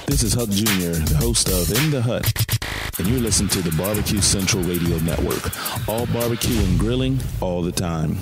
This is Huck Jr., the host of In the Hut, and you're listening to the Barbecue Central Radio Network. All barbecue and grilling, all the time.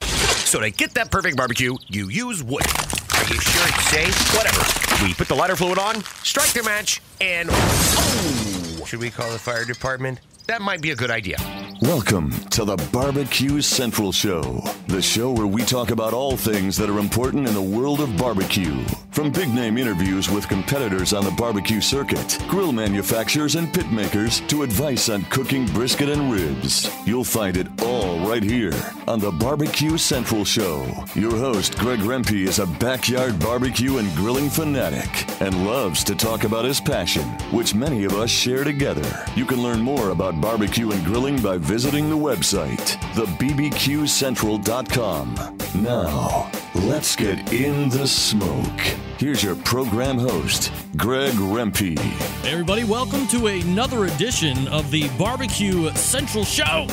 So to get that perfect barbecue, you use wood. Are you sure it's safe? Whatever. We put the lighter fluid on, strike the match, and... Oh! Should we call the fire department? That might be a good idea. Welcome to the Barbecue Central Show, the show where we talk about all things that are important in the world of barbecue. From big-name interviews with competitors on the barbecue circuit, grill manufacturers and pit makers, to advice on cooking brisket and ribs. You'll find it all right here on the Barbecue Central Show. Your host, Greg Rempe, is a backyard barbecue and grilling fanatic and loves to talk about his passion, which many of us share together. You can learn more about barbecue and grilling by visiting the website, thebbqcentral.com. Now, let's get in the smoke. Here's your program host, Greg Rempe. Hey everybody, welcome to another edition of the Barbecue Central Show.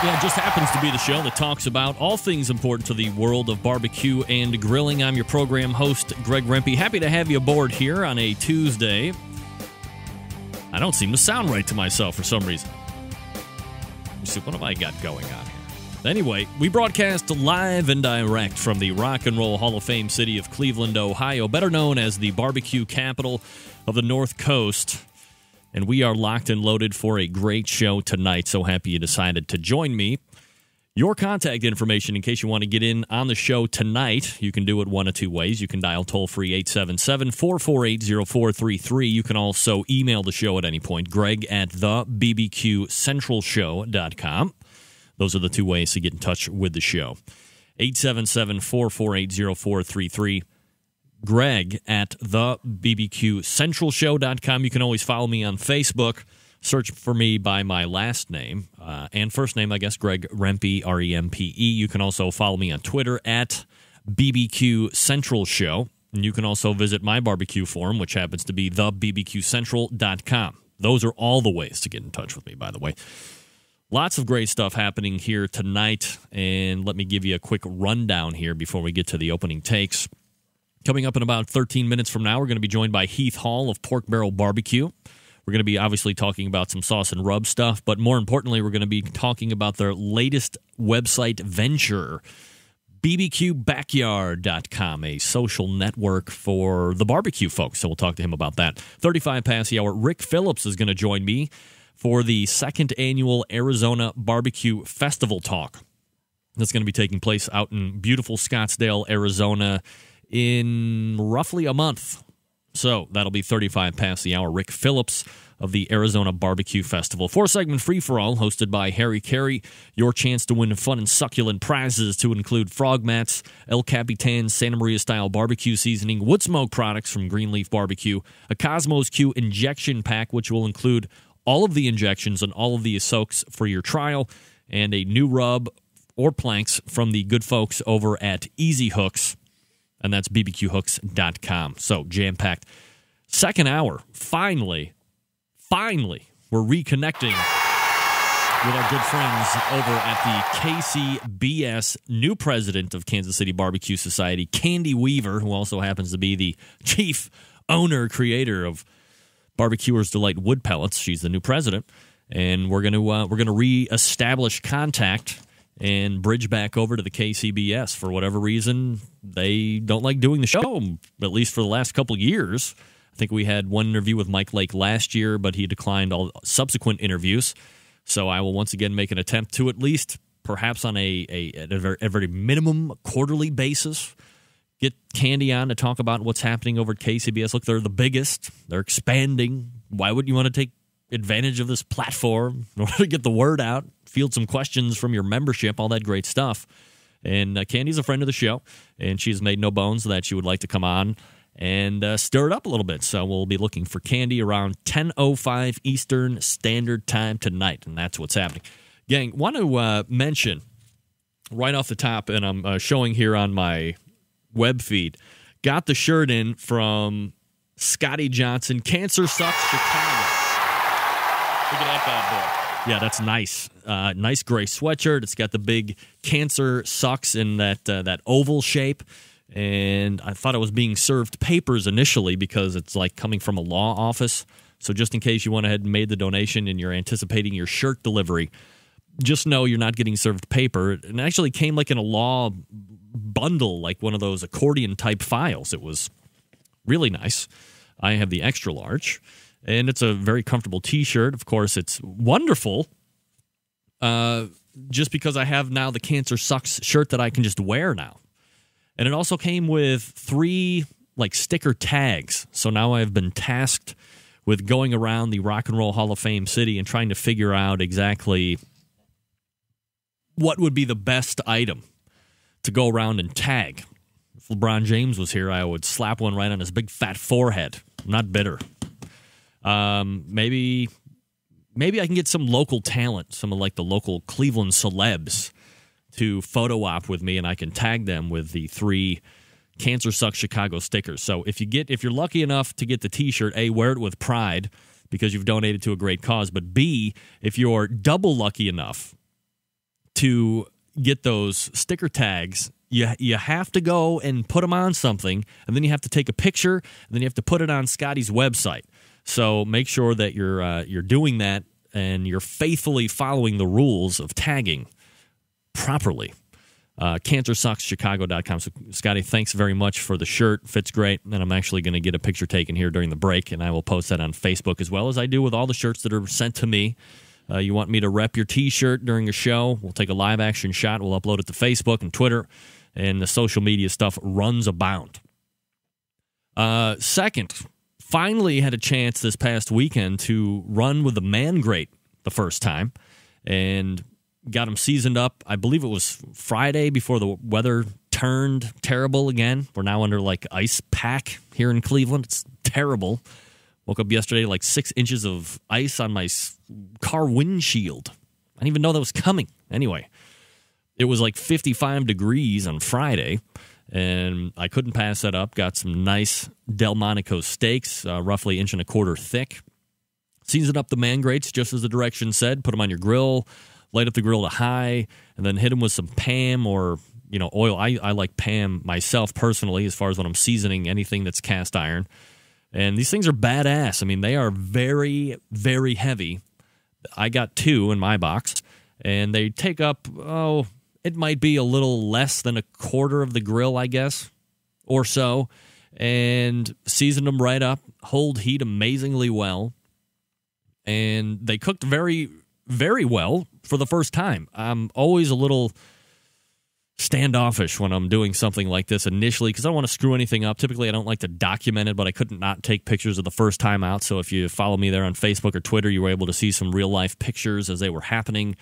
Yeah, it just happens to be the show that talks about all things important to the world of barbecue and grilling. I'm your program host, Greg Rempe. Happy to have you aboard here on a Tuesday. I don't seem to sound right to myself for some reason. Let me see, what have I got going on here? Anyway, we broadcast live and direct from the Rock and Roll Hall of Fame city of Cleveland, Ohio, better known as the barbecue capital of the North Coast. And we are locked and loaded for a great show tonight. So happy you decided to join me. Your contact information, in case you want to get in on the show tonight, you can do it one of two ways. You can dial toll-free 877-448-0433. You can also email the show at any point, Greg at thebbqcentralshow.com. Those are the two ways to get in touch with the show. 877-448-0433. Greg at thebbqcentralshow.com. You can always follow me on Facebook. Search for me by my last name and first name, I guess, Greg Rempe, R-E-M-P-E. You can also follow me on Twitter at BBQ Central Show. And you can also visit my barbecue forum, which happens to be thebbqcentral.com. Those are all the ways to get in touch with me, by the way. Lots of great stuff happening here tonight, and let me give you a quick rundown here before we get to the opening takes. Coming up in about 13 minutes from now, we're going to be joined by Heath Hall of Pork Barrel Barbecue. We're going to be obviously talking about some sauce and rub stuff, but more importantly, we're going to be talking about their latest website venture, bbqbackyard.com, a social network for the barbecue folks. So we'll talk to him about that. 35 past the hour, Rick Phillips is going to join me for the second annual Arizona Barbecue Festival Talk. That's going to be taking place out in beautiful Scottsdale, Arizona in roughly a month. So that'll be 35 past the hour. Rick Phillips of the Arizona Barbecue Festival. 4-segment free-for-all hosted by Harry Carey. Your chance to win fun and succulent prizes to include frog mats, El Capitan Santa Maria-style barbecue seasoning, wood smoke products from Greenleaf Barbecue, a Cosmos Q injection pack, which will include all of the injections and all of the soaks for your trial, and a new rub or planks from the good folks over at Easy Hooks. And that's bbqhooks.com. So, jam-packed. Second hour, finally, we're reconnecting with our good friends over at the KCBS, new president of Kansas City Barbecue Society, Candy Weaver, who also happens to be the chief owner, creator of Barbecuers Delight Wood Pellets. She's the new president. And we're going to reestablish contact and bridge back over to the KCBS. For whatever reason, they don't like doing the show, at least for the last couple of years. I think we had one interview with Mike Lake last year, but he declined all subsequent interviews. So I will once again make an attempt to, at least perhaps on a very minimum quarterly basis, get Candy on to talk about what's happening over at KCBS. Look, they're the biggest. They're expanding. Why wouldn't you want to take advantage of this platform in order to get the word out, field some questions from your membership, all that great stuff? And Candy's a friend of the show, and she's made no bones that she would like to come on and stir it up a little bit. So we'll be looking for Candy around 10:05 Eastern Standard Time tonight, and that's what's happening. Gang, want to mention right off the top, and I'm showing here on my web feed, got the shirt in from Scotty Johnson, Cancer Sucks Chicago. Look at that bad boy. Yeah, that's nice. Nice gray sweatshirt. It's got the big Cancer Sucks in that oval shape. and I thought I was being served papers initially because it's like coming from a law office. So just in case you went ahead and made the donation and you're anticipating your shirt delivery, just know you're not getting served paper. It actually came like in a law bundle, like one of those accordion type files. It was really nice. I have the extra large, and it's a very comfortable T-shirt. Of course, it's wonderful just because I have now the Cancer Sucks shirt that I can just wear now. And it also came with 3 like sticker tags. So now I've been tasked with going around the Rock and Roll Hall of Fame city and trying to figure out exactly what would be the best item to go around and tag. If LeBron James was here, I would slap one right on his big fat forehead. I'm not bitter. Maybe I can get some local talent, some of like the local Cleveland celebs, to photo op with me, and I can tag them with the 3 Cancer Sucks Chicago stickers. So if you're lucky enough to get the T-shirt, A, wear it with pride because you've donated to a great cause, but B, if you're double lucky enough to get those sticker tags, you have to go and put them on something, and then you have to take a picture, and then you have to put it on Scotty's website. So make sure that you're doing that and you're faithfully following the rules of tagging properly. CancerSucksChicago.com. So, Scotty, thanks very much for the shirt. Fits great. And I'm actually going to get a picture taken here during the break, and I will post that on Facebook as well as I do with all the shirts that are sent to me. You want me to rep your T-shirt during a show? We'll take a live action shot. We'll upload it to Facebook and Twitter, and the social media stuff runs abound. Second, finally had a chance this past weekend to run with the Man Great the first time, and got him seasoned up. I believe it was Friday before the weather turned terrible again. We're now under like ice pack here in Cleveland. It's terrible. Woke up yesterday like 6 inches of ice on my car windshield. I didn't even know that was coming. Anyway, it was like 55 degrees on Friday, and I couldn't pass that up. Got some nice Delmonico steaks, roughly 1.25 inches thick. Seasoned up the Man Greats just as the directions said. Put them on your grill. Light up the grill to high, and then hit them with some Pam or oil. I like Pam myself personally as far as when I'm seasoning anything that's cast iron. And these things are badass. I mean, they are very, very heavy. I got 2 in my box, and they take up, it might be a little less than 1/4 of the grill, I guess, or so. And seasoned them right up, hold heat amazingly well. And they cooked very, very well for the first time. I'm always a little standoffish when I'm doing something like this initially because I don't want to screw anything up. Typically, I don't like to document it, but I couldn't not take pictures of the first time out. So if you follow me there on Facebook or Twitter, you were able to see some real-life pictures as they were happening.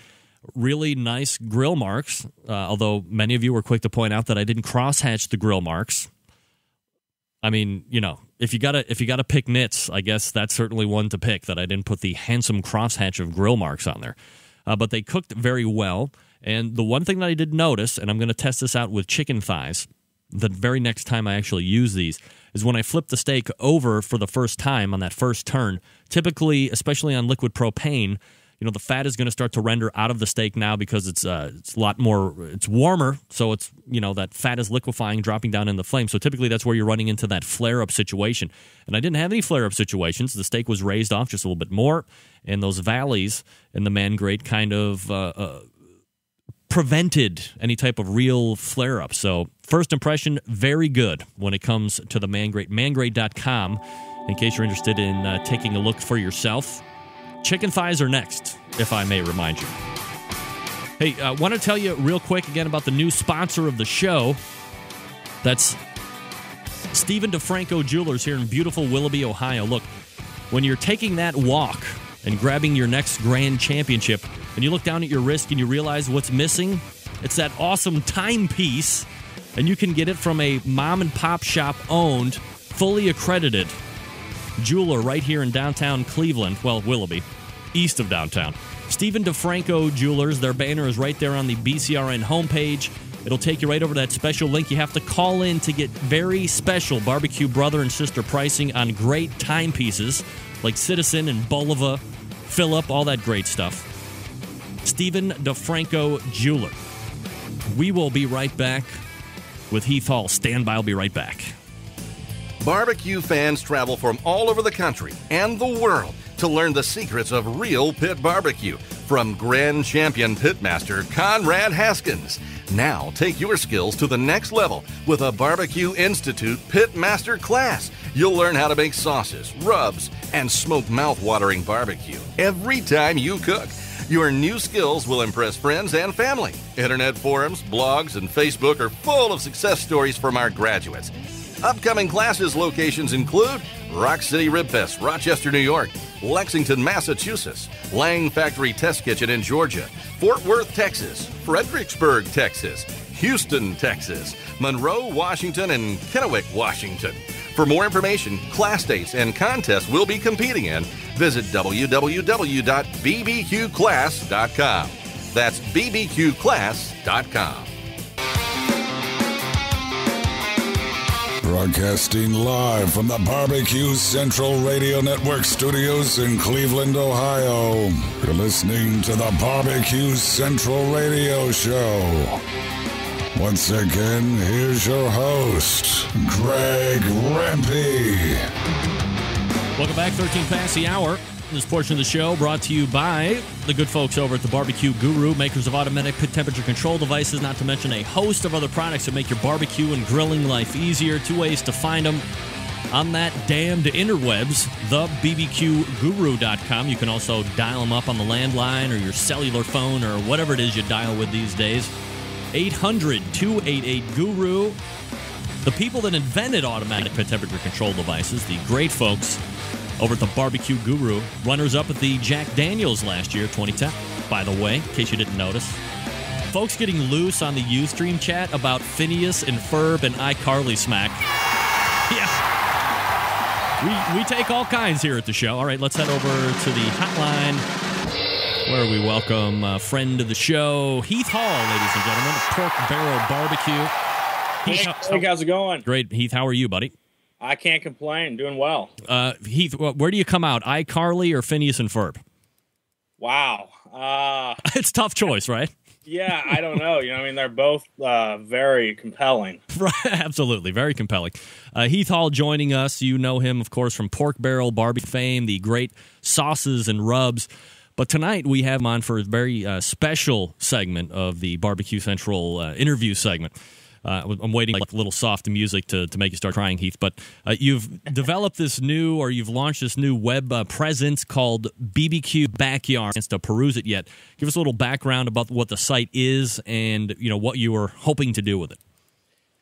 Really nice grill marks, although many of you were quick to point out that I didn't crosshatch the grill marks. I mean, if you gotta pick nits, I guess that's certainly one to pick, that I didn't put the handsome crosshatch of grill marks on there. But they cooked very well. And the one thing that I did notice, and I'm going to test this out with chicken thighs, the very next time I actually use these, is when I flip the steak over for the first time on that first turn, typically, especially on liquid propane, the fat is going to start to render out of the steak now because it's a lot more, it's warmer, so it's, that fat is liquefying, dropping down in the flame. So typically that's where you're running into that flare-up situation. And I didn't have any flare-up situations. The steak was raised off just a little bit more, and those valleys in the Man Great kind of prevented any type of real flare-up. So first impression, very good when it comes to the Man Great. Mangreat.com, in case you're interested in taking a look for yourself. Chicken thighs are next, if I may remind you. Hey, I want to tell you real quick again about the new sponsor of the show. That's Stephen DeFranco Jewelers here in beautiful Willoughby, Ohio. Look, when you're taking that walk and grabbing your next grand championship, and you look down at your wrist and you realize what's missing, it's that awesome timepiece, and you can get it from a mom-and-pop shop-owned, fully accredited jeweler right here in downtown Cleveland, well, Willoughby, east of downtown. Stephen DeFranco Jewelers, their banner is right there on the BCRN homepage. It'll take you right over to that special link. You have to call in to get very special barbecue brother and sister pricing on great timepieces like Citizen and Bulova, Phillip, all that great stuff. Stephen DeFranco Jeweler. We will be right back with Heath Hall. Stand by. I'll be right back. Barbecue fans travel from all over the country and the world to learn the secrets of real pit barbecue from Grand Champion Pitmaster Conrad Haskins. Now take your skills to the next level with a Barbecue Institute Pitmaster class. You'll learn how to make sauces, rubs, and smoke mouth-watering barbecue every time you cook. Your new skills will impress friends and family. Internet forums, blogs, and Facebook are full of success stories from our graduates. Upcoming classes locations include Rock City Rib Fest, Rochester, New York, Lexington, Massachusetts, Lang Factory Test Kitchen in Georgia, Fort Worth, Texas, Fredericksburg, Texas, Houston, Texas, Monroe, Washington, and Kennewick, Washington. For more information, class dates, and contests we'll be competing in, visit www.bbqclass.com. That's bbqclass.com. Broadcasting live from the Barbecue Central Radio Network studios in Cleveland, Ohio. You're listening to the Barbecue Central Radio Show. Once again, here's your host, Greg Rempe. Welcome back, 13 past the hour. This portion of the show brought to you by the good folks over at the Barbecue Guru, makers of automatic pit temperature control devices, not to mention a host of other products that make your barbecue and grilling life easier. 2 ways to find them on that damned interwebs, thebbqguru.com. You can also dial them up on the landline or your cellular phone or whatever it is you dial with these days. 800-288-GURU. The people that invented automatic pit temperature control devices, the great folks over at the Barbecue Guru, runners-up at the Jack Daniels last year, 2010, by the way, in case you didn't notice. Folks getting loose on the Ustream chat about Phineas and Ferb and iCarly smack. Yeah. We take all kinds here at the show. All right, let's head over to the hotline where we welcome a friend of the show, Heath Hall, ladies and gentlemen, Pork Barrel Barbecue. Hey, how's it going? Great. Heath, how are you, buddy? I can't complain. Doing well. Heath, where do you come out, iCarly or Phineas and Ferb? Wow. It's a tough choice, right? Yeah, I don't know. I mean, they're both very compelling. Right, absolutely. Very compelling. Heath Hall joining us. You know him, of course, from Pork Barrel Barbecue fame, the great sauces and rubs. But tonight we have him on for a very special segment of the Barbecue Central interview segment. I'm waiting like a little soft music to make you start crying, Heath. But you've developed this new, or you've launched this new web presence called BBQ Backyard. Chance to peruse it yet? Give us a little background about what the site is and what you were hoping to do with it.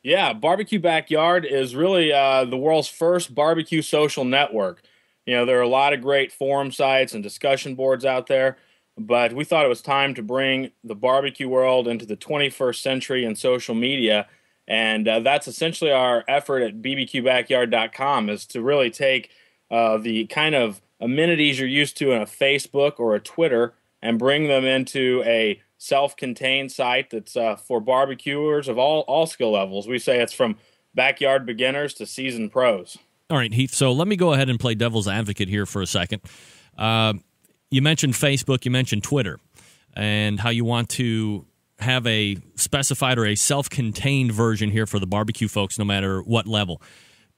Yeah, Barbecue Backyard is really the world's first barbecue social network. There are a lot of great forum sites and discussion boards out there, but we thought it was time to bring the barbecue world into the 21st century and social media. And that's essentially our effort at bbqbackyard.com, is to really take the kind of amenities you're used to in a Facebook or a Twitter and bring them into a self-contained site that's for barbecuers of all skill levels. We say it's from backyard beginners to seasoned pros. All right, Heath, so let me go ahead and play devil's advocate here for a second. You mentioned Facebook, you mentioned Twitter, and how you want to have a specified or a self-contained version here for the barbecue folks, no matter what level.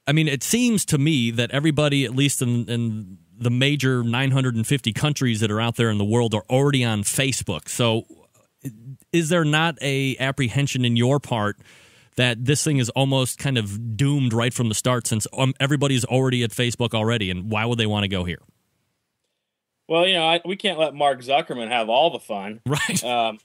I mean, it seems to me that everybody, at least in the major 950 countries that are out there in the world, are already on Facebook. So is there not a apprehension in your part that this thing is almost kind of doomed right from the start, since everybody's already at Facebook already, and why would they want to go here? Well, we can't let Mark Zuckerman have all the fun. Right.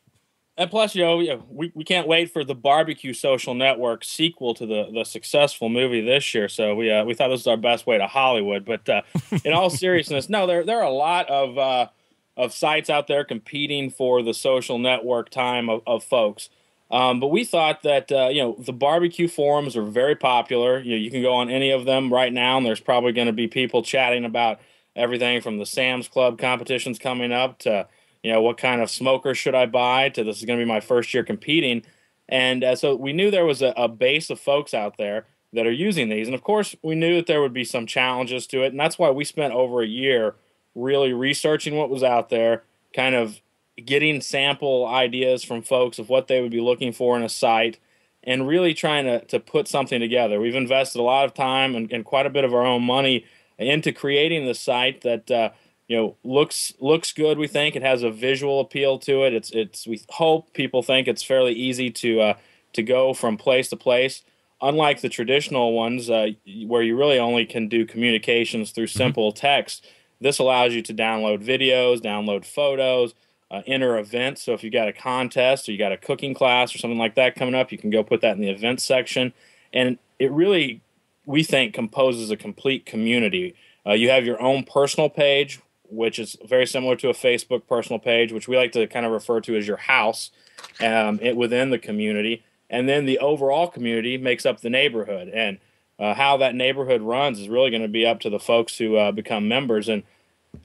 And plus, we can't wait for the Barbecue Social Network sequel to the successful movie this year. So we thought this was our best way to Hollywood. But in all seriousness, no, there are a lot of sites out there competing for the social network time of folks. But we thought that, the barbecue forums are very popular. You can go on any of them right now, and there's probably going to be people chatting about everything from the Sam's Club competitions coming up to, what kind of smoker should I buy, to this is going to be my first year competing. And so we knew there was a base of folks out there that are using these. And, of course, we knew that there would be some challenges to it. And that's why we spent over a year really researching what was out there, kind of getting sample ideas from folks of what they would be looking for in a site, and really trying to put something together. We've invested a lot of time and quite a bit of our own money into creating the site that looks good. We think it has a visual appeal to it. It's we hope people think it's fairly easy to go from place to place. Unlike the traditional ones where you really only can do communications through simple text, this allows you to download videos, download photos, enter events. So if you got a contest or you got a cooking class or something like that coming up, you can go put that in the events section. And it really, we think, composes a complete community. You have your own personal page, which is very similar to a Facebook personal page, which we like to kind of refer to as your house within the community. And then the overall community makes up the neighborhood. And how that neighborhood runs is really going to be up to the folks who become members. And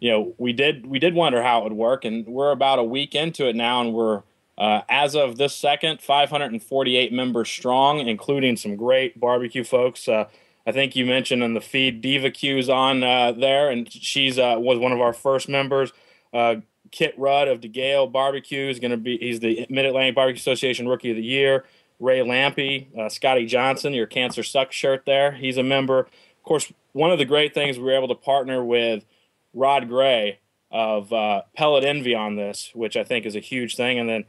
we did wonder how it would work, and we're about a week into it now, and we're as of this second, 548 members strong, including some great barbecue folks. I think you mentioned in the feed Diva Q's on there, and she's was one of our first members. Kit Rudd of DeGale Barbecue is going to be. He's the Mid-Atlantic Barbecue Association Rookie of the Year. Ray Lampy, Scotty Johnson, your Cancer Sucks shirt there. He's a member. Of course, one of the great things we were able to partner with Rod Gray of Pellet Envy on this, which I think is a huge thing. And then,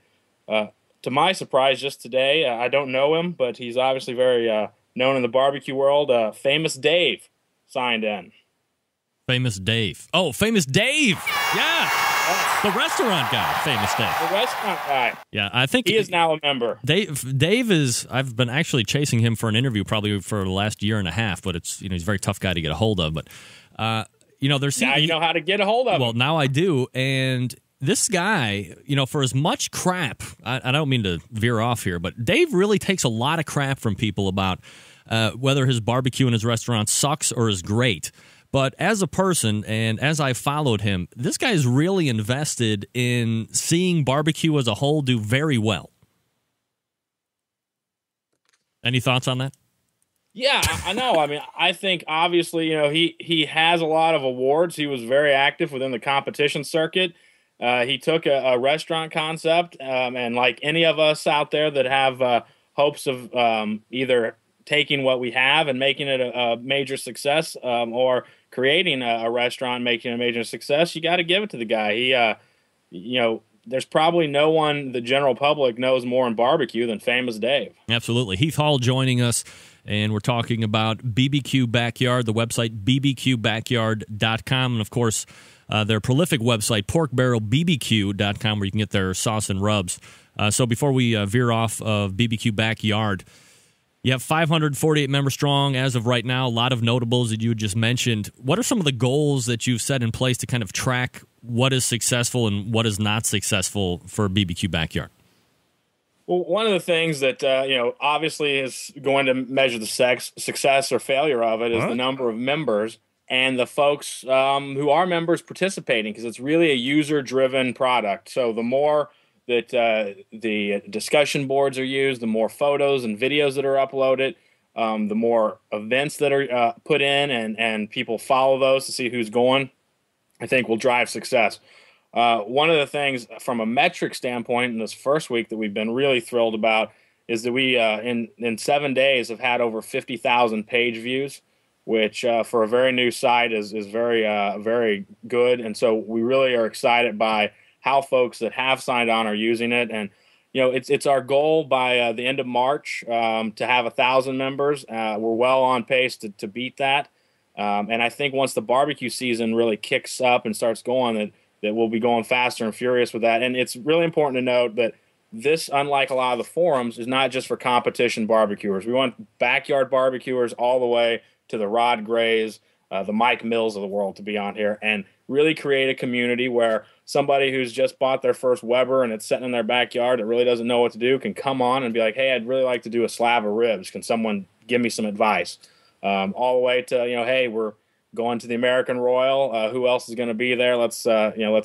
to my surprise, just today, I don't know him, but he's obviously very known in the barbecue world. Famous Dave signed in. Famous Dave. Oh, Famous Dave. Yeah. The restaurant guy, Famous Dave. The restaurant guy. Yeah, I think he is now a member. Dave is. I've been actually chasing him for an interview probably for the last year and a half, but it's he's a very tough guy to get a hold of. But there's now you know how to get a hold of him. Well, now I do, and this guy, for as much crap, I don't mean to veer off here, but Dave really takes a lot of crap from people about whether his barbecue in his restaurant sucks or is great. But as a person, and as I followed him, this guy is really invested in seeing barbecue as a whole do very well. Any thoughts on that? Yeah, I know. I mean, I think obviously, he has a lot of awards. He was very active within the competition circuit. He took a restaurant concept, and like any of us out there that have hopes of either taking what we have and making it a major success, or creating a restaurant and making it a major success, you got to give it to the guy. He, there's probably no one the general public knows more in barbecue than Famous Dave. Absolutely. Heath Hall joining us, and we're talking about BBQ Backyard, the website bbqbackyard.com, and of course, their prolific website, porkbarrelbbq.com, where you can get their sauce and rubs. So before we veer off of BBQ Backyard, you have 548 members strong as of right now, a lot of notables that you just mentioned. What are some of the goals that you've set in place to kind of track what is successful and what is not successful for BBQ Backyard? Well, one of the things that, obviously is going to measure the success or failure of it is the number of members and the folks who are members participating, because it's really a user-driven product. So the more that the discussion boards are used, the more photos and videos that are uploaded, the more events that are put in, and people follow those to see who's going, I think will drive success. One of the things from a metric standpoint in this first week that we've been really thrilled about is that we, in 7 days, have had over 50,000 page views, which for a very new site is very, very good. And so we really are excited by how folks that have signed on are using it. And, it's our goal by the end of March to have 1,000 members. We're well on pace to beat that. And I think once the barbecue season really kicks up and starts going, that we'll be going faster and furious with that. And it's really important to note that this, unlike a lot of the forums, is not just for competition barbecuers. We want backyard barbecuers all the way to the Rod Grays, the Mike Mills of the world to be on here and really create a community where somebody who's just bought their first Weber and it's sitting in their backyard that really doesn't know what to do can come on and be like, hey, I'd really like to do a slab of ribs. Can someone give me some advice? All the way to, hey, we're going to the American Royal. Who else is going to be there? Let's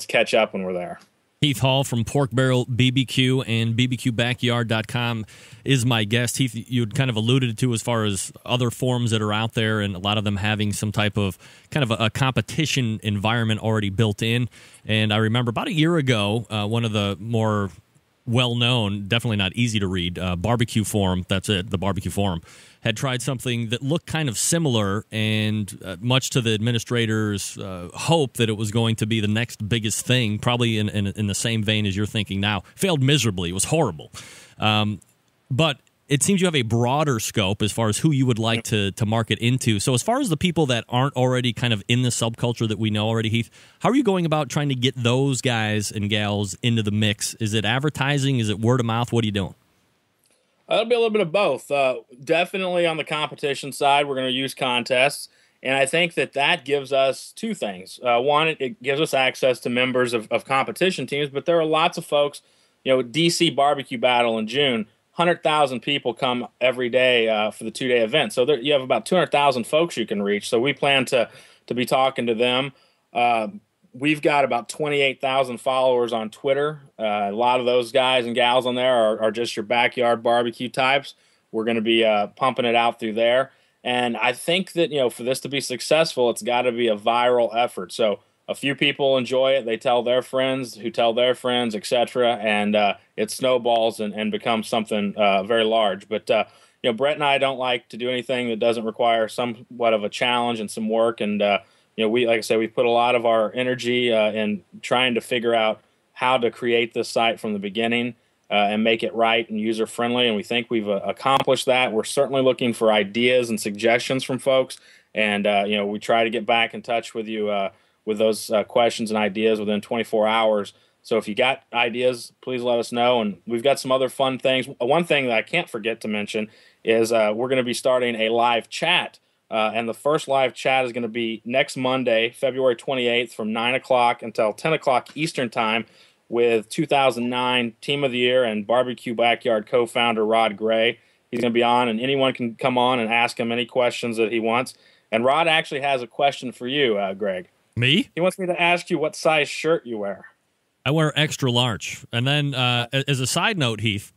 catch up when we're there. Heath Hall from Pork Barrel BBQ and bbqbackyard.com is my guest. Heath, you'd kind of alluded to as far as other forums that are out there and a lot of them having some type of kind of a competition environment already built in. And I remember about a year ago, one of the more well-known, definitely not easy to read, Barbecue Forum, that's it, the Barbecue Forum, had tried something that looked kind of similar, and much to the administrators' hope that it was going to be the next biggest thing, probably in the same vein as you're thinking now, failed miserably. It was horrible. But it seems you have a broader scope as far as who you would like to market into. So as far as the people that aren't already kind of in the subculture that we know already, Heath, how are you going about trying to get those guys and gals into the mix? Is it advertising? Is it word of mouth? What are you doing? It'll be a little bit of both. Definitely on the competition side, we're going to use contests. And I think that gives us two things. One, it gives us access to members of competition teams, but there are lots of folks, DC Barbecue Battle in June, 100,000 people come every day for the 2-day event. So you have about 200,000 folks you can reach. So we plan to be talking to them. We've got about 28,000 followers on Twitter. A lot of those guys and gals on there are just your backyard barbecue types. We're going to be pumping it out through there. And I think that, for this to be successful, it's got to be a viral effort. So a few people enjoy it. They tell their friends who tell their friends, etc. And it snowballs and becomes something very large. But, Brett and I don't like to do anything that doesn't require somewhat of a challenge and some work. And, we, like I said, we put a lot of our energy in trying to figure out how to create this site from the beginning and make it right and user-friendly. And we think we've accomplished that. We're certainly looking for ideas and suggestions from folks. And, we try to get back in touch with you with those questions and ideas within 24 hours. So if you got ideas, please let us know. And we've got some other fun things. One thing that I can't forget to mention is we're going to be starting a live chat. And the first live chat is going to be next Monday, February 28th from 9 o'clock until 10 o'clock Eastern Time with 2009 Team of the Year and Barbecue Backyard co-founder Rod Gray. He's going to be on, and anyone can come on and ask him any questions that he wants. And Rod actually has a question for you, Greg. Me? He wants me to ask you what size shirt you wear. I wear extra large. And then as a side note, Heath,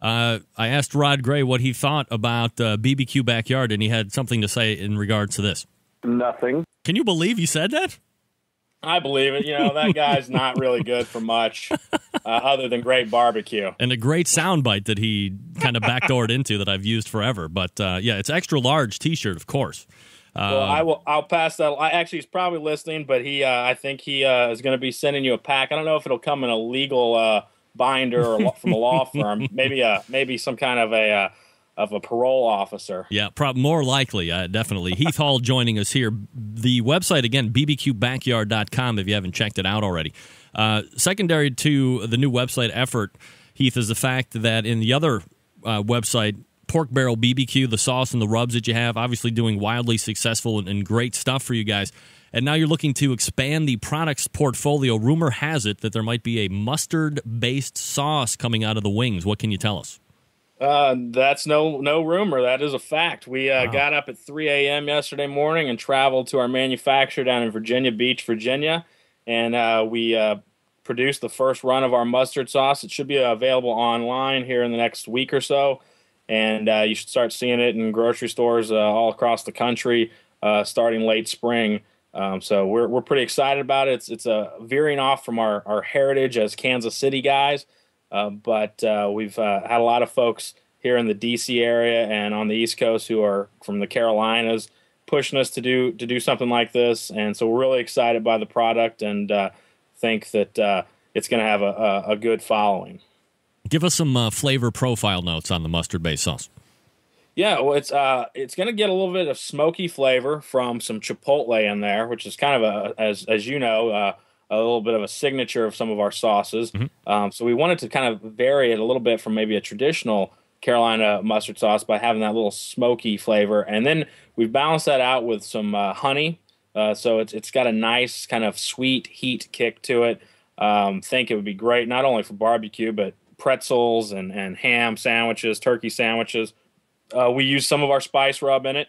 I asked Rod Gray what he thought about BBQ Backyard, and he had something to say in regards to this. Nothing. Can you believe he said that? I believe it. That guy's not really good for much other than great barbecue. And a great soundbite that he kind of backdoored into that I've used forever. But, it's extra large T-shirt, of course. Well, I'll pass that. Actually, he's probably listening, but I think he is going to be sending you a pack. I don't know if it'll come in a legal binder or from a law firm. Maybe some kind of a parole officer. Yeah, more likely, definitely. Heath Hall joining us here. The website, again, bbqbackyard.com, if you haven't checked it out already. Secondary to the new website effort, Heath, is the fact that in the other website, Pork Barrel BBQ, the sauce and the rubs that you have, obviously doing wildly successful and great stuff for you guys. And now you're looking to expand the products portfolio. Rumor has it that there might be a mustard-based sauce coming out of the wings. What can you tell us? That's no rumor. That is a fact. We got up at 3 a.m. yesterday morning and traveled to our manufacturer down in Virginia Beach, Virginia. And we produced the first run of our mustard sauce. It should be available online here in the next week or so. And you should start seeing it in grocery stores all across the country starting late spring. So we're pretty excited about it. It's veering off from our heritage as Kansas City guys, but we've had a lot of folks here in the D.C. area and on the East Coast who are from the Carolinas pushing us to do something like this. And so we're really excited by the product and think that it's going to have a good following. Give us some flavor profile notes on the mustard-based sauce. Yeah, well, it's going to get a little bit of smoky flavor from some chipotle in there, which is kind of as you know, a little bit of a signature of some of our sauces. Mm-hmm. So we wanted to kind of vary it a little bit from maybe a traditional Carolina mustard sauce by having that little smoky flavor, and then we've balanced that out with some honey. So it's got a nice kind of sweet heat kick to it. Think it would be great not only for barbecue but pretzels and ham sandwiches, turkey sandwiches. We use some of our spice rub in it.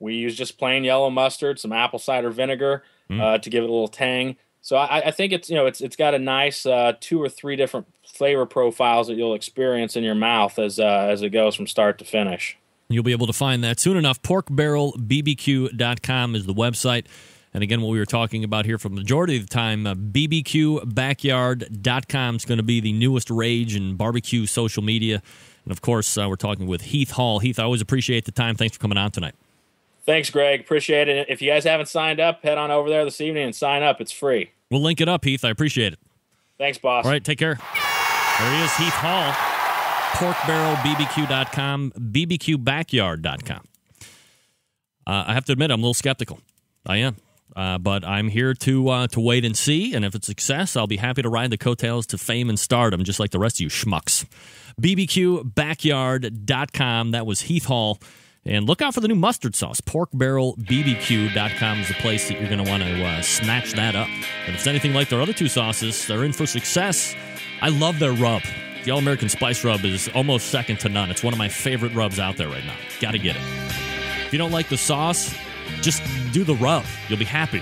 We use just plain yellow mustard, some apple cider vinegar to give it a little tang. So I think it's got a nice 2 or 3 different flavor profiles that you'll experience in your mouth as it goes from start to finish. You'll be able to find that soon enough. PorkBarrelBBQ.com is the website. And again, what we were talking about here for the majority of the time, bbqbackyard.com is going to be the newest rage in barbecue social media. And, of course, we're talking with Heath Hall. Heath, I always appreciate the time. Thanks for coming on tonight. Thanks, Greg. Appreciate it. If you guys haven't signed up, head on over there this evening and sign up. It's free. We'll link it up, Heath. I appreciate it. Thanks, boss. All right, take care. There he is, Heath Hall. PorkBarrelBBQ.com, bbqbackyard.com. I have to admit, I'm a little skeptical. I am. But I'm here to wait and see, and if it's a success, I'll be happy to ride the coattails to fame and stardom, just like the rest of you schmucks. bbqbackyard.com. That was Heath Hall. And look out for the new mustard sauce. PorkBarrelBBQ.com is the place that you're going to want to snatch that up. And if it's anything like their other two sauces, they're in for success. I love their rub. The All-American Spice Rub is almost second to none. It's one of my favorite rubs out there right now. Got to get it. If you don't like the sauce, just do the rub. You'll be happy.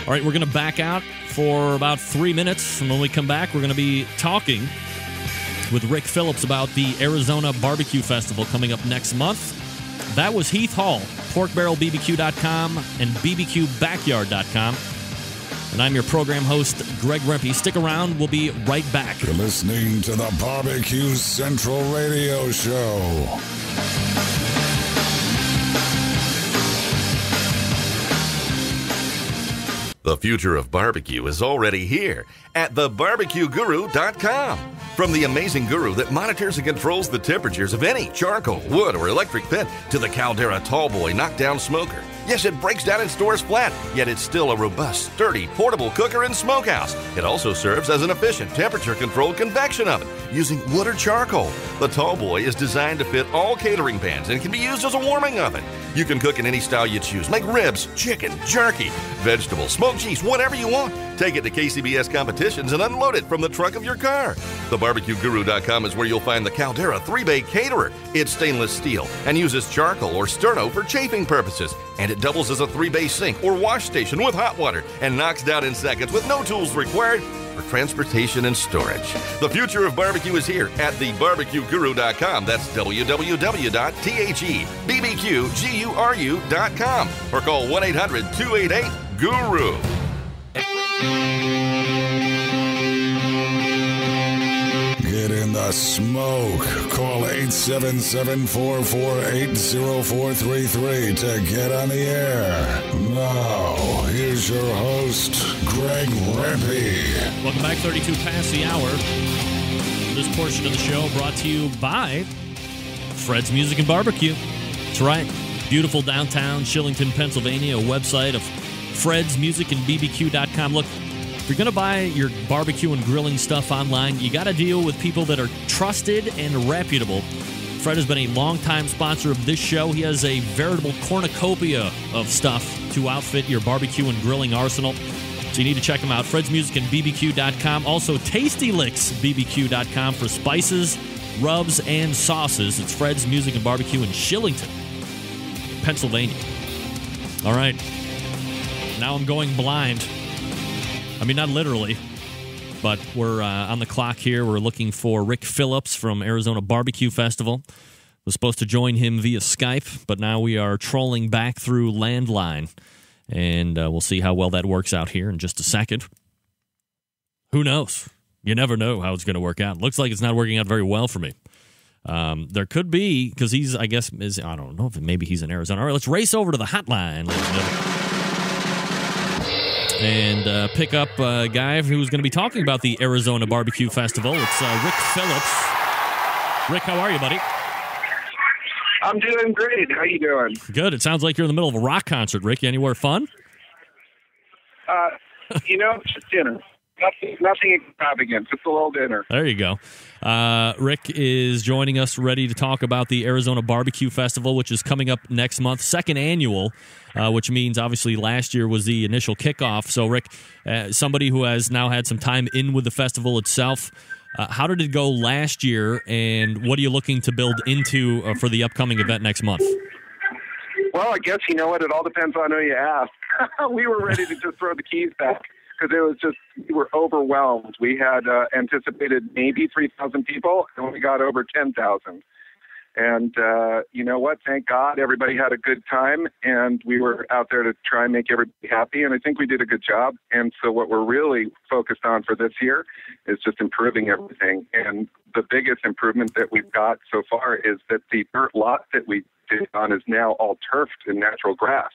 All right, we're going to back out for about 3 minutes. And when we come back, we're going to be talking with Rick Phillips about the Arizona Barbecue Festival coming up next month. That was Heath Hall, PorkBarrelBBQ.com and bbqbackyard.com. And I'm your program host, Greg Rempe. Stick around. We'll be right back. You're listening to the Barbecue Central Radio Show. The future of barbecue is already here at thebarbecueguru.com. From the amazing guru that monitors and controls the temperatures of any charcoal, wood, or electric pit to the Caldera Tallboy knockdown smoker. Yes, it breaks down and stores flat, yet it's still a robust, sturdy, portable cooker and smokehouse. It also serves as an efficient temperature-controlled convection oven using wood or charcoal. The Tallboy is designed to fit all catering pans and can be used as a warming oven. You can cook in any style you choose. Make ribs, chicken, jerky, vegetables, smoked cheese, whatever you want. Take it to KCBS competitions and unload it from the trunk of your car. TheBarbecueGuru.com is where you'll find the Caldera 3-Bay Caterer. It's stainless steel and uses charcoal or sterno for chafing purposes. And it doubles as a 3-bay sink or wash station with hot water and knocks down in seconds with no tools required for transportation and storage. The future of barbecue is here at thebarbecueguru.com. That's www.thebbqguru.com or call 1-800-288-GURU. Get in the smoke. Call 877-448-0433 to get on the air. Now, here's your host, Greg Rempe. Welcome back, 32 past the hour. This portion of the show brought to you by Fred's Music and Barbecue. That's right. Beautiful downtown Shillington, Pennsylvania, a website of fredsmusicandbbq.com. Look, if you're going to buy your barbecue and grilling stuff online, you got to deal with people that are trusted and reputable. Fred has been a longtime sponsor of this show. He has a veritable cornucopia of stuff to outfit your barbecue and grilling arsenal. So you need to check him out, fredsmusicandbbq.com. Also, tastylicksbbq.com for spices, rubs, and sauces. It's Fred's Music and Barbecue in Shillington, Pennsylvania. All right. Now I'm going blind. I mean, not literally, but we're on the clock here. We're looking for Rick Phillips from Arizona Barbecue Festival. Was supposed to join him via Skype, but now we are trolling back through landline, and we'll see how well that works out here in just a second. Who knows? You never know how it's going to work out. Looks like it's not working out very well for me. There could be, because he's, I guess, I don't know if maybe he's in Arizona. All right, let's race over to the hotline, ladies and gentlemen, and pick up a guy who's going to be talking about the Arizona Barbecue Festival. It's Rick Phillips. Rick, how are you, buddy? I'm doing great. How you doing? Good. It sounds like you're in the middle of a rock concert, Rick. Anywhere fun? Just dinner. Nothing extravagant. Just a little dinner. There you go. Rick is joining us, ready to talk about the Arizona Barbecue Festival, which is coming up next month, second annual, which means obviously last year was the initial kickoff. So, Rick, somebody who has now had some time in with the festival itself, how did it go last year, and what are you looking to build into for the upcoming event next month? Well, I guess you know what? It all depends on who you ask. We were ready to just throw the keys back because it was just, we were overwhelmed. We had anticipated maybe 3,000 people, and we got over 10,000. And you know what? Thank God everybody had a good time, and we were out there to try and make everybody happy, and I think we did a good job. And so what we're really focused on for this year is just improving everything. And the biggest improvement that we've got so far is that the dirt lot that we did on is now all turfed and natural grass.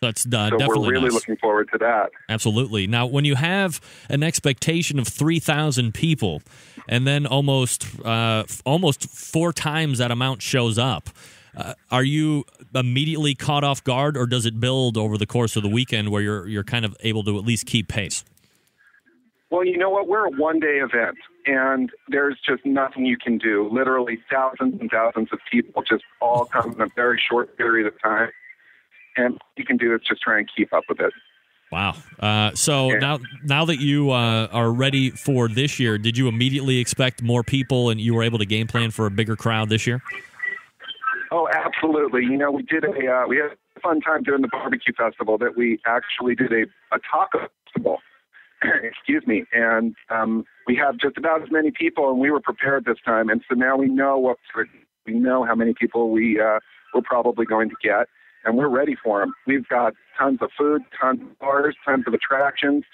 That's So definitely we're really nice. looking forward to that. Absolutely. Now, when you have an expectation of 3,000 people, and then almost 4 times that amount shows up, are you immediately caught off guard, or does it build over the course of the weekend where you're kind of able to at least keep pace? Well, you know what? We're a one-day event, and there's just nothing you can do. Literally thousands and thousands of people just all come in a very short period of time. And what you can do is just try and keep up with it. Wow. So now that you are ready for this year, did you immediately expect more people and you were able to game plan for a bigger crowd this year? Oh, absolutely. You know, we had a fun time during the barbecue festival that we actually did a taco festival. Excuse me. And we have just about as many people, and we were prepared this time. And so now we know how many people we're probably going to get. And we're ready for them. We've got tons of food, tons of bars, tons of attractions.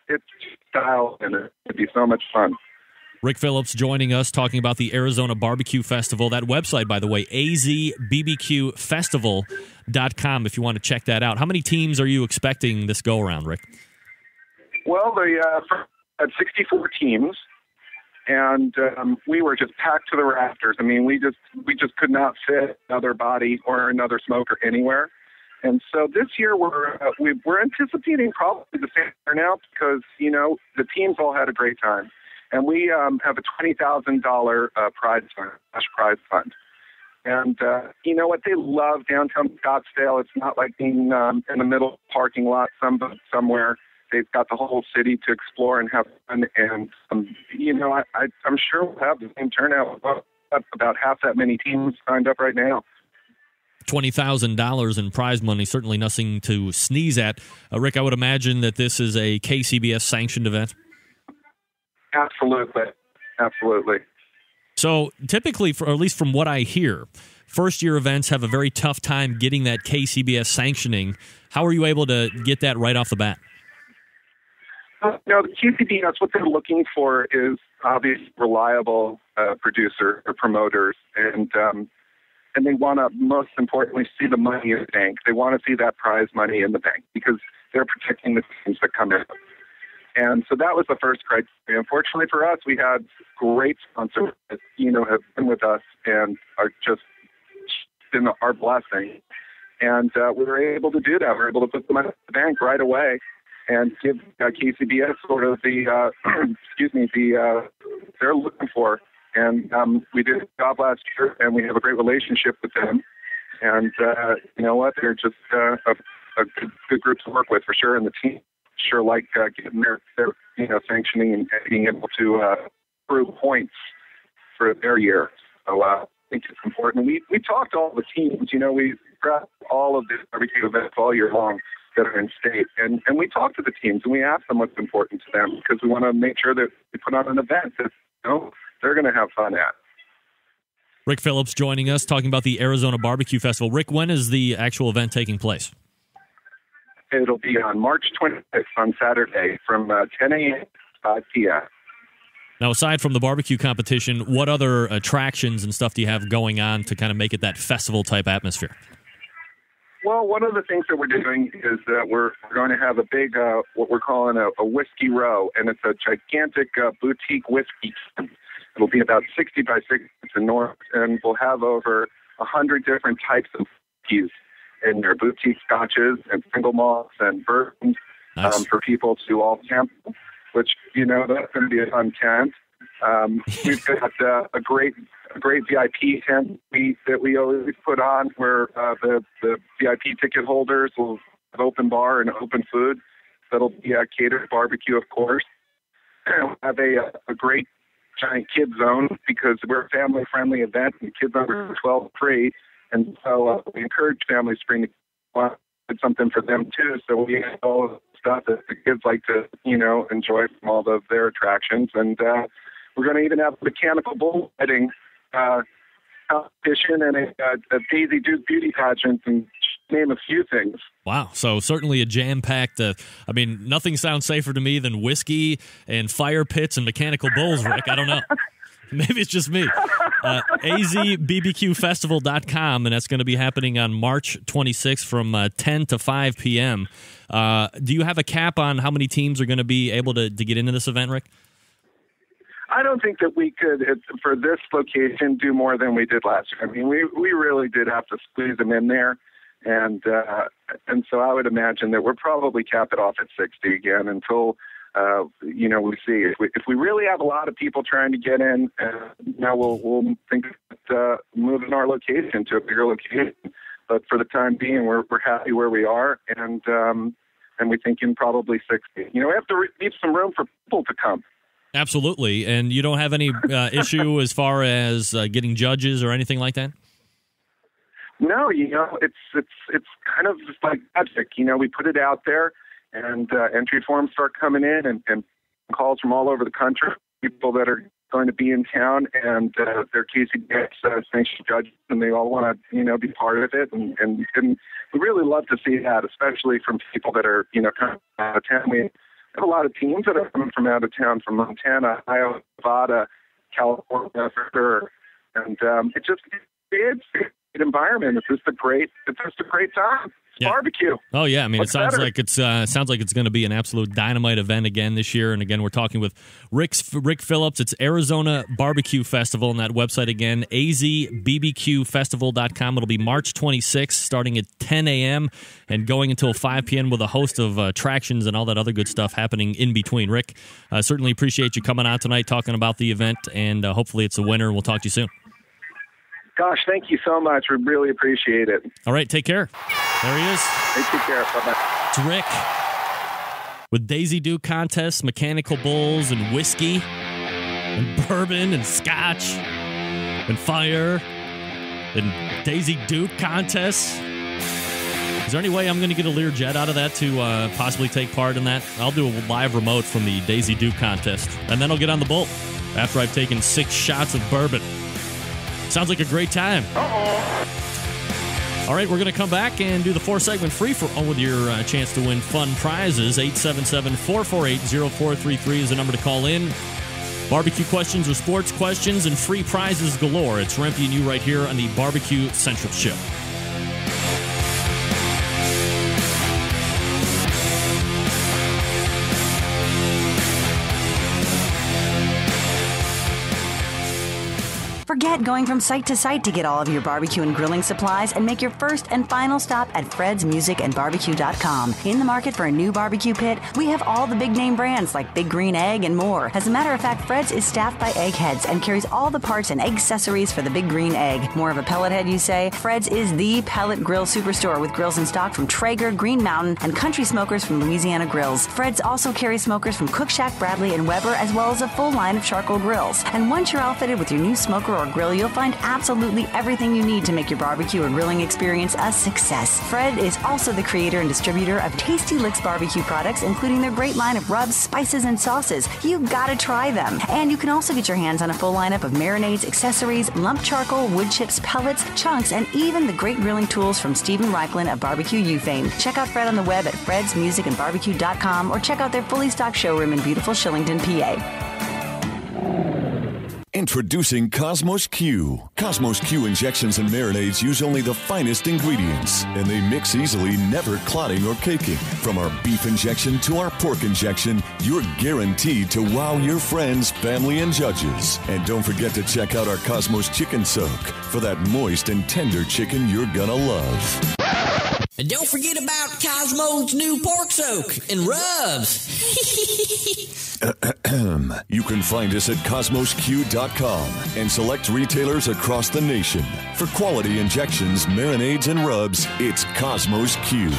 It's style, and it would be so much fun. Rick Phillips joining us, talking about the Arizona Barbecue Festival. That website, by the way, azbbqfestival.com, if you want to check that out. How many teams are you expecting this go-around, Rick? Well, they had 64 teams, and we were just packed to the rafters. I mean, we just could not fit another body or another smoker anywhere. And so this year we're anticipating probably the same turnout because, you know, the teams all had a great time. And we have a $20,000 prize fund. And you know what? They love downtown Scottsdale. It's not like being in the middle parking lot somewhere. They've got the whole city to explore and have fun. And, you know, I'm sure we'll have the same turnout. About half that many teams signed up right now. $20,000 in prize money, certainly nothing to sneeze at. Rick, I would imagine that this is a KCBS sanctioned event. Absolutely. So typically, or at least from what I hear, first-year events have a very tough time getting that KCBS sanctioning. How are you able to get that right off the bat? No, the QCBS, what they're looking for is obviously reliable producer or promoters, and they want to, most importantly, see the money in the bank. They want to see that prize money in the bank because they're protecting the teams that come in. And so that was the first criteria. Unfortunately for us, we had great sponsors that, you know, have been with us and are just been our blessing. And we were able to do that. We were able to put the money in the bank right away and give KCBS sort of the they're looking for. And we did a job last year, and we have a great relationship with them. And you know what? They're just a good group to work with for sure. And the team sure like getting their sanctioning and being able to prove points for their year. So I think it's important. We talked to all the teams. You know, we got all of the barbecue events all year long that are in state, and we talk to the teams and we ask them what's important to them because we want to make sure that we put on an event that they're going to have fun at. Rick Phillips joining us, talking about the Arizona Barbecue Festival. Rick, when is the actual event taking place? It'll be on March 26th on Saturday from 10 a.m. to 5 p.m. Now, aside from the barbecue competition, what other attractions and stuff do you have going on to kind of make it that festival-type atmosphere? Well, one of the things that we're doing is that we're going to have a big, what we're calling a whiskey row, and it's a gigantic boutique whiskey. It'll be about 60 by 60 in North, and we'll have over 100 different types of whiskeys in their boutique scotches and single malts and bourbons. Nice. For people to all sample, which, you know, that's going to be a fun tent. We've got a great VIP tent that we always put on where the VIP ticket holders will have open bar and open food. That'll be a catered barbecue, of course. We'll have a great giant kid zone because we're a family-friendly event and kids under 12 free. And so we encourage families to bring something for them, too. So we have all the stuff that the kids like to, enjoy from all of their attractions. And we're going to even have mechanical bull riding competition and a Daisy Duke beauty pageant, and name a few things. Wow. So certainly a jam-packed, nothing sounds safer to me than whiskey and fire pits and mechanical bulls, Rick. I don't know. Maybe it's just me. AZBBQFestival.com, and that's going to be happening on March 26th from 10 to 5 p.m. Do you have a cap on how many teams are going to be able to get into this event, Rick? I don't think that we could, for this location, do more than we did last year. I mean, we really did have to squeeze them in there. And so I would imagine that we're probably cap it off at 60 again until we see if we really have a lot of people trying to get in. Now we'll think about moving our location to a bigger location. But for the time being, we're happy where we are, and we're thinking probably 60. We have to leave some room for people to come. Absolutely, and you don't have any issue as far as getting judges or anything like that? No, it's kind of just like magic. We put it out there, and entry forms start coming in, and calls from all over the country, people that are going to be in town, and they're KCBX sanctioned judges, and they all want to, be part of it, and we really love to see that, especially from people that are, kind of out of town. We have a lot of teams that are coming from out of town, from Montana, Ohio, Nevada, California, for sure, and it's a great environment. It's just a great time. It's barbecue. Oh yeah, I mean, it sounds like it's going to be an absolute dynamite event again this year. And again, we're talking with Rick Phillips. It's Arizona Barbecue Festival, and that website again, azbbqfestival.com. It'll be March 26th, starting at 10 a.m. and going until 5 p.m. with a host of attractions and all that other good stuff happening in between. Rick, certainly appreciate you coming on tonight, talking about the event, and hopefully it's a winner. We'll talk to you soon. Gosh, thank you so much. We really appreciate it. All right, take care. There he is. Hey, take care. Bye-bye. It's Rick with Daisy Duke contests, mechanical bulls, and whiskey, and bourbon, and scotch, and fire, and Daisy Duke contests. Is there any way I'm going to get a Learjet out of that to possibly take part in that? I'll do a live remote from the Daisy Duke contest, and then I'll get on the bull after I've taken 6 shots of bourbon. Sounds like a great time. All right, we're going to come back and do the 4-segment free-for-all with your chance to win fun prizes. 877-448-0433 is the number to call in. Barbecue questions or sports questions and free prizes galore. It's Rempe and you right here on the Barbecue Central Show. Forget going from site to site to get all of your barbecue and grilling supplies and make your first and final stop at fredsmusicandbarbecue.com. In the market for a new barbecue pit, we have all the big name brands like Big Green Egg and more. As a matter of fact, Fred's is staffed by eggheads and carries all the parts and accessories for the Big Green Egg. More of a pellet head, you say? Fred's is the pellet grill superstore with grills in stock from Traeger, Green Mountain, and Country Smokers from Louisiana Grills. Fred's also carries smokers from Cook Shack, Bradley, and Weber, as well as a full line of charcoal grills. And once you're outfitted with your new smoker or grill, you'll find absolutely everything you need to make your barbecue or grilling experience a success. Fred is also the creator and distributor of Tasty Licks barbecue products, including their great line of rubs, spices, and sauces. You gotta try them. And you can also get your hands on a full lineup of marinades, accessories, lump charcoal, wood chips, pellets, chunks, and even the great grilling tools from Stephen Reichlin of Barbecue U fame. Check out Fred on the web at fredsmusicandbarbecue.com or check out their fully stocked showroom in beautiful Shillington, PA. Introducing Cosmos Q. Cosmos Q injections and marinades use only the finest ingredients, and they mix easily, never clotting or caking. From our beef injection to our pork injection, you're guaranteed to wow your friends, family, and judges. And don't forget to check out our Cosmos Chicken Soak for that moist and tender chicken you're gonna love. And don't forget about Cosmo's new pork soak and rubs. You can find us at CosmosQ.com and select retailers across the nation. For quality injections, marinades, and rubs, it's Cosmos Q.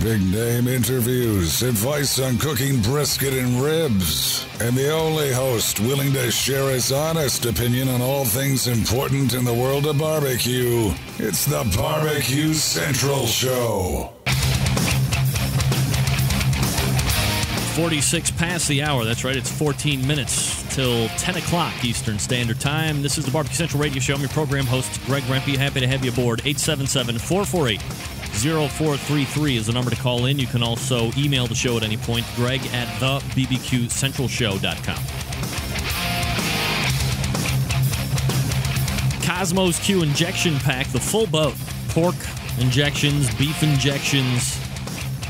Big name interviews, advice on cooking brisket and ribs, and the only host willing to share his honest opinion on all things important in the world of barbecue. It's the Barbecue Central Show. 46 past the hour. That's right. It's 14 minutes till 10 o'clock Eastern Standard Time. This is the Barbecue Central Radio Show. I'm your program host, Greg Rempe. Happy to have you aboard. 877-448-0433 is the number to call in. You can also email the show at any point. Greg at thebbqcentralshow.com. Cosmos Q injection pack, the full boat. Pork injections, beef injections,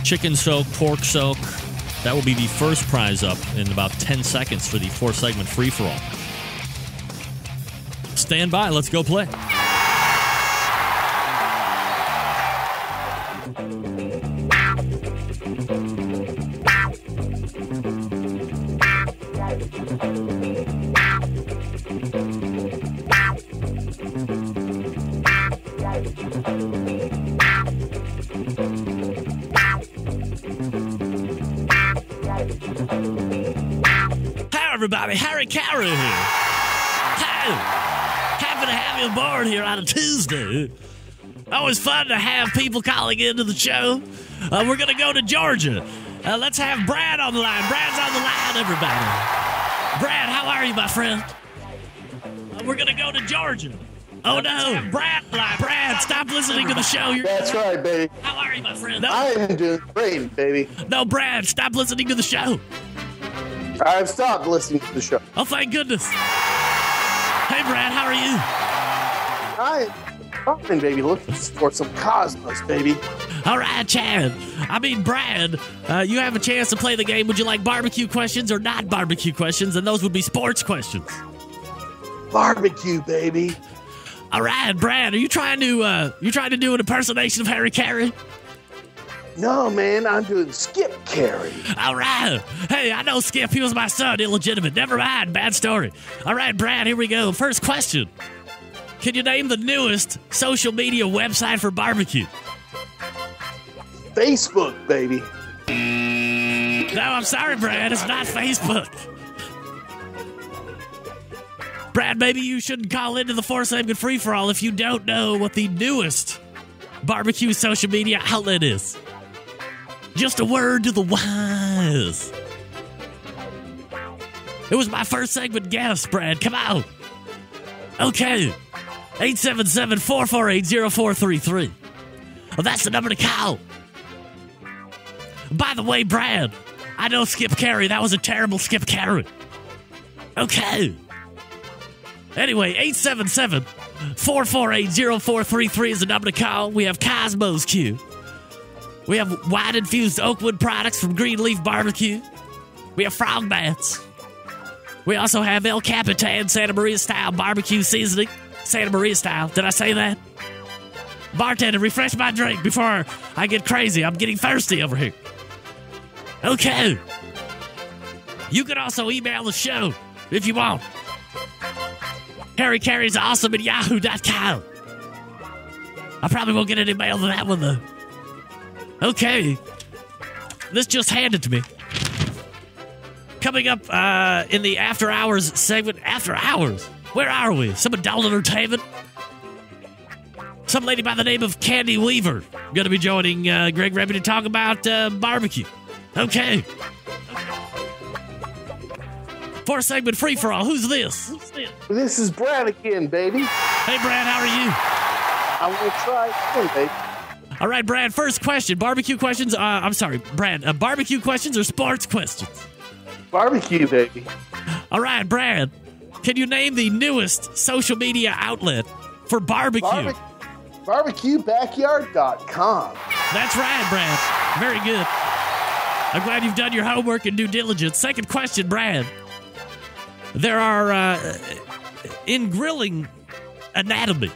chicken soak, pork soak. That will be the first prize up in about 10 seconds for the 4-segment free-for-all. Stand by. Let's go play. Everybody, Harry Carey here. Hey, happy to have you aboard here on a Tuesday. Always fun to have people calling into the show. We're going to go to Georgia. Let's have Brad on the line. Brad's on the line, everybody. Brad, how are you, my friend? We're going to go to Georgia. Oh, no. Brad, stop listening to the show. That's right, baby. How are you, my friend? No. I am doing great, baby. No, Brad, stop listening to the show. I've stopped listening to the show. Oh, thank goodness. Hey, Brad, how are you? I'm fine, baby. Looking for some Cosmos, baby. All right, Brad, you have a chance to play the game. Would you like barbecue questions or not barbecue questions? And those would be sports questions. Barbecue, baby. All right, Brad, are you trying to do an impersonation of Harry Carey? No, man, I'm doing Skip Carey. All right. Hey, I know Skip. He was my son. Illegitimate. Never mind. Bad story. All right, Brad, here we go. First question. Can you name the newest social media website for barbecue? Facebook, baby. No, I'm sorry, Brad. It's not Facebook. Brad, maybe you shouldn't call into the 4-segment free-for-all if you don't know what the newest barbecue social media outlet is. Just a word to the wise. It was my first segment guess, Brad. Come on. Okay. 877-448-0433. Well, that's the number to call. By the way, Brad, I know Skip Carey. That was a terrible Skip Carey. Okay. Anyway, 877-448-0433 is the number to call. We have Cosmos Q. We have wine-infused Oakwood products from Greenleaf Barbecue. We have frog mats. We also have El Capitan Santa Maria-style barbecue seasoning. Santa Maria-style. Did I say that? Bartender, refresh my drink before I get crazy. I'm getting thirsty over here. Okay. You can also email the show if you want. Harry Carey's awesome at yahoo.com. I probably won't get any mail to that one, though. Okay. This just handed to me. Coming up in the After Hours segment. After Hours? Where are we? Some adult entertainment? Some lady by the name of Candy Weaver going to be joining Greg Rempe to talk about barbecue. Okay. 4-segment free-for-all. Who's this? This is Brad again, baby. Hey, Brad, how are you? I'm going to try again, baby. All right, Brad, first question. Barbecue questions. Brad, barbecue questions or sports questions? Barbecue, baby. All right, Brad, can you name the newest social media outlet for barbecue? BarbecueBackyard.com. That's right, Brad. Very good. I'm glad you've done your homework and due diligence. Second question, Brad. There are, in grilling anatomy,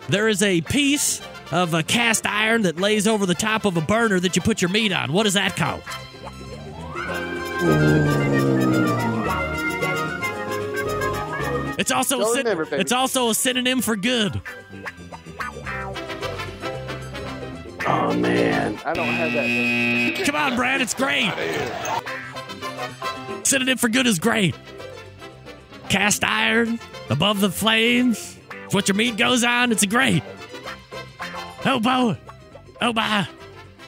there is a piece of a cast iron that lays over the top of a burner that you put your meat on. What is that called? It's also a synonym for good. Oh, man. I don't have that. Come on, Brad. It's great. Synonym for good is great. Cast iron, above the flames. It's what your meat goes on. It's great. Oh, boy. Oh, my.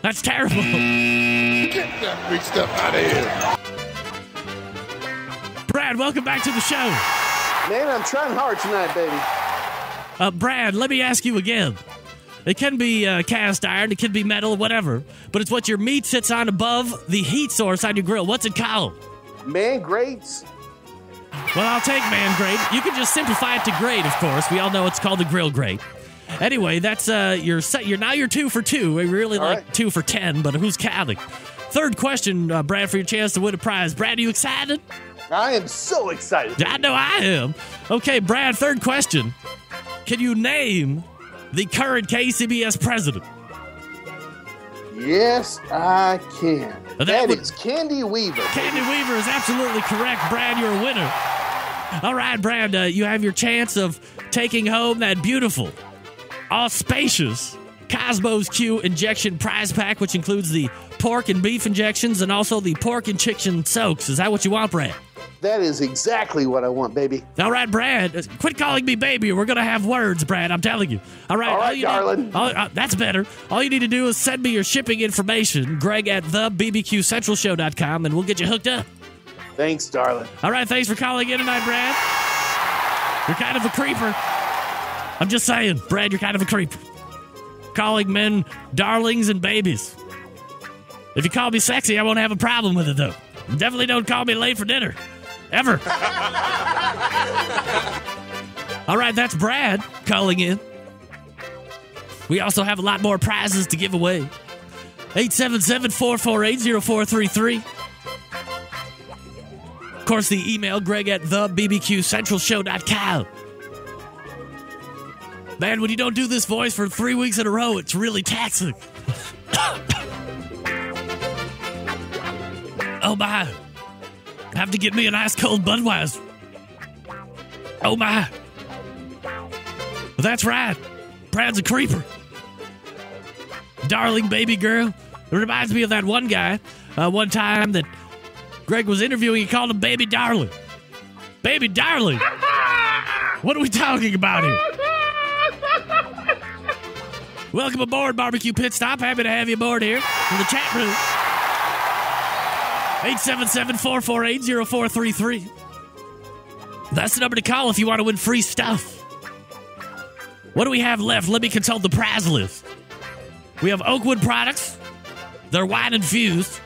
That's terrible. Get that big stuff out of here. Brad, welcome back to the show. Man, I'm trying hard tonight, baby. Brad, let me ask you again. It can be cast iron, it can be metal, whatever, but it's what your meat sits on above the heat source on your grill. What's it called? Man grates. Well, I'll take man grate. You can just simplify it to grate, of course. We all know it's called the grill grate. Anyway, that's you're 2 for 2. We really All like right. 2 for 10, but who's counting? Third question, Brad, for your chance to win a prize. Brad, are you excited? I am so excited. I know I am. Okay, Brad, third question. Can you name the current KCBS president? Yes, I can. That would- is Candy Weaver. Candy Weaver is absolutely correct. Brad, you're a winner. All right, Brad, you have your chance of taking home that beautiful, all-spacious Cosmos Q injection prize pack, which includes the pork and beef injections and also the pork and chicken soaks. Is that what you want, Brad? That is exactly what I want, baby. All right, Brad, quit calling me baby. We're going to have words, Brad. I'm telling you. All right, All right, darling. That's better. All you need to do is send me your shipping information, Greg at thebbqcentralshow.com, and we'll get you hooked up. Thanks, darling. All right, thanks for calling in tonight, Brad. You're kind of a creeper. I'm just saying, Brad, you're kind of a creeper. Calling men darlings and babies. If you call me sexy, I won't have a problem with it, though. Definitely don't call me late for dinner. Ever. All right, that's Brad calling in. We also have a lot more prizes to give away. 877-448-0433. Of course, the email, Greg at thebbqcentralshow.com. Man, when you don't do this voice for 3 weeks in a row, it's really taxing. Oh, my. Have to get me an ice cold Budweiser. Oh, my. That's right. Brad's a creeper. Darling baby girl. It reminds me of that one guy, one time that Greg was interviewing, he called him Baby Darling. Baby Darling? What are we talking about here? Welcome aboard, Barbecue Pit Stop. Happy to have you aboard here in the chat room. 877-448-0433. That's the number to call if you want to win free stuff. What do we have left? Let me consult the prize list. We have Oakwood products. They're wine infused.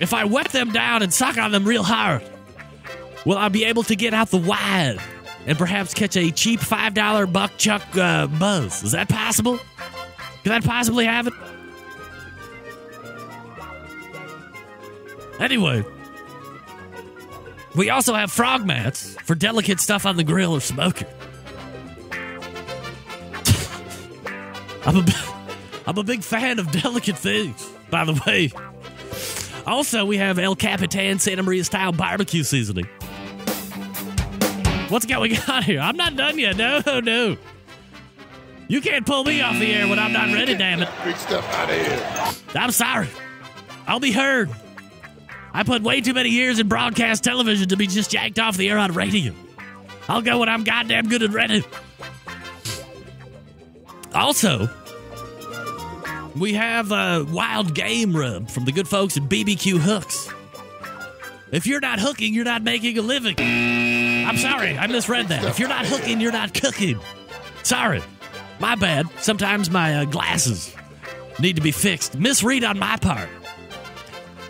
If I wet them down and suck on them real hard, will I be able to get out the wine and perhaps catch a cheap $5 buck chuck buzz? Is that possible? Can that possibly happen? Anyway, we also have frog mats for delicate stuff on the grill or smoker. I'm a big fan of delicate things, by the way. Also, we have El Capitan Santa Maria style barbecue seasoning. What's going on here? I'm not done yet. No. You can't pull me off the air when I'm not ready, damn it. Big stuff out of here. I'm sorry. I'll be heard. I put way too many years in broadcast television to be just yanked off the air on radio. I'll go when I'm goddamn good and ready. Also, we have a wild game rub from the good folks at BBQ Hooks. If you're not hooking, you're not making a living. I'm sorry, I misread that. If you're not hooking, you're not cooking. Sorry. My bad. Sometimes my glasses need to be fixed. Misread on my part.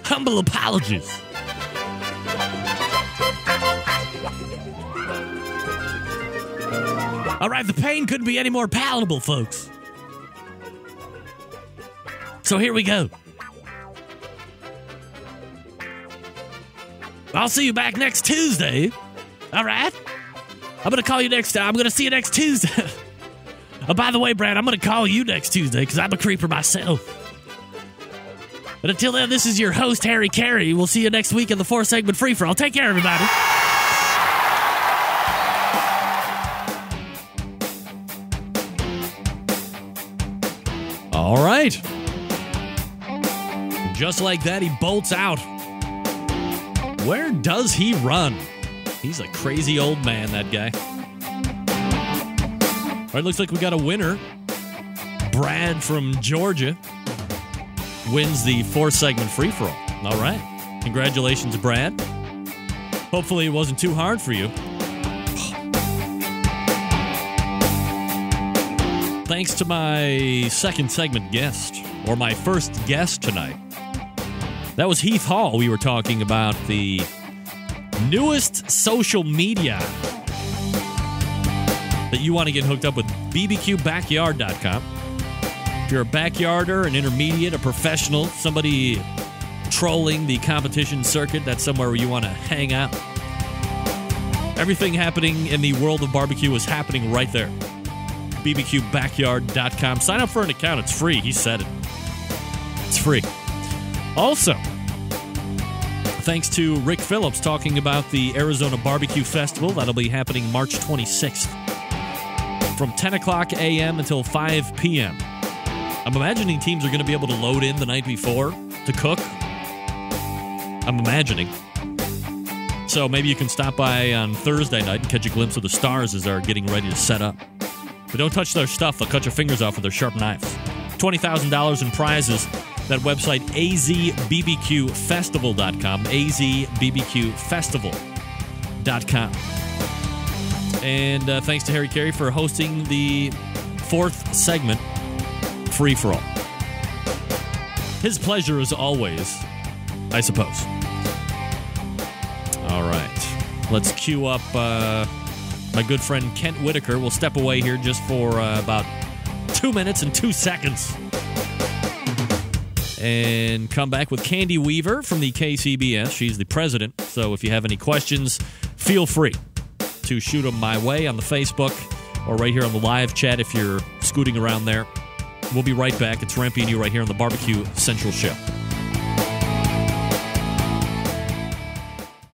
Humble apologies. All right, the pain couldn't be any more palatable, folks. So here we go. I'll see you back next Tuesday. All right? I'm going to call you next time. I'm going to see you next Tuesday. Oh, by the way, Brad, I'm going to call you next Tuesday because I'm a creeper myself. But until then, this is your host, Harry Carey. We'll see you next week in the 4-segment free-for-all. Take care, everybody. All right. Just like that, he bolts out. Where does he run? He's a crazy old man, that guy. All right, looks like we got a winner. Brad from Georgia wins the 4-segment free-for-all. All right. Congratulations, Brad. Hopefully it wasn't too hard for you. Thanks to my second segment guest, or my first guest tonight. That was Heath Hall. We were talking about the newest social media that you want to get hooked up with, bbqbackyard.com. If you're a backyarder, an intermediate, a professional, somebody trolling the competition circuit, that's somewhere where you want to hang out. Everything happening in the world of barbecue is happening right there. bbqbackyard.com. Sign up for an account. It's free. He said it. It's free. Also, thanks to Rick Phillips talking about the Arizona Barbecue Festival. That'll be happening March 26th from 10 o'clock a.m. until 5 p.m. I'm imagining teams are going to be able to load in the night before to cook. I'm imagining. So maybe you can stop by on Thursday night and catch a glimpse of the stars as they're getting ready to set up. But don't touch their stuff. They'll cut your fingers off with their sharp knives. $20,000 in prizes. That website, azbbqfestival.com. azbbqfestival.com. And thanks to Harry Carey for hosting the fourth segment, Free For All. His pleasure as always, I suppose. All right. Let's cue up my good friend Kent Whitaker. We'll step away here just for about 2 minutes and 2 seconds. And come back with Candy Weaver from the KCBS. She's the president. So if you have any questions, feel free to shoot them my way on the Facebook or right here on the live chat if you're scooting around there. We'll be right back. It's Rempe and you right here on the Barbecue Central Show.